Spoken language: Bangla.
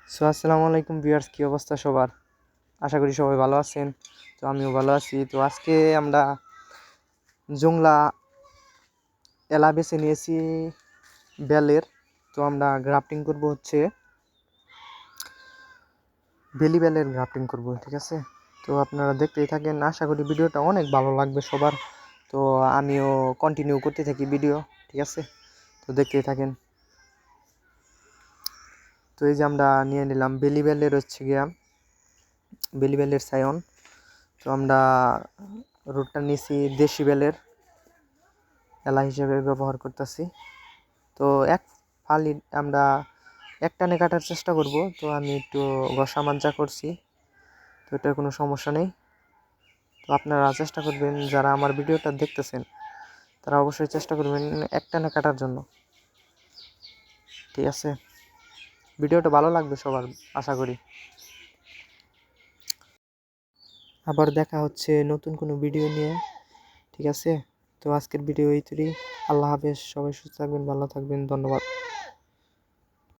আসসালামু আলাইকুম ভিউয়ার্স, কি অবস্থা সবার? আশা করি সবাই ভালো আছেন। তো আমিও ভালো আছি। তো আজকে আমরা জংলা এলা বেছে নিয়েছি বেলের। তো আমরা গ্রাফটিং করব হচ্ছে বেলি বেলের গ্রাফটিং করব, ঠিক আছে? তো আপনারা দেখতেই থাকেন, আশা করি ভিডিওটা অনেক ভালো লাগবে সবার। তো আমিও কন্টিনিউ করতে থাকি ভিডিও, ঠিক আছে? তো দেখতেই থাকেন। তো এই যে আমরা নিয়ে নিলাম বেলি বেলের হচ্ছে গিয়া বেলি বেলের সায়ন। তো আমরা রুটটা নিয়েছি দেশি বেলের এলা হিসেবে ব্যবহার করতেছি। তো এক ফালি আমরা এক টানে কাটার চেষ্টা করব। তো আমি একটু ঘষা মাজা করছি, তো এটার কোনো সমস্যা নেই। তো আপনারা চেষ্টা করবেন, যারা আমার ভিডিওটা দেখতেছেন তারা অবশ্যই চেষ্টা করবেন এক টানে কাটার জন্য, ঠিক আছে? ভিডিওটা ভালো লাগবে সবার, আশা করি। আবার দেখা হচ্ছে নতুন কোনো ভিডিও নিয়ে, ঠিক আছে? তো আজকের ভিডিও এই তুই। আল্লাহ হাফেজ, সবাই সুস্থ থাকবেন, ভালো থাকবেন, ধন্যবাদ।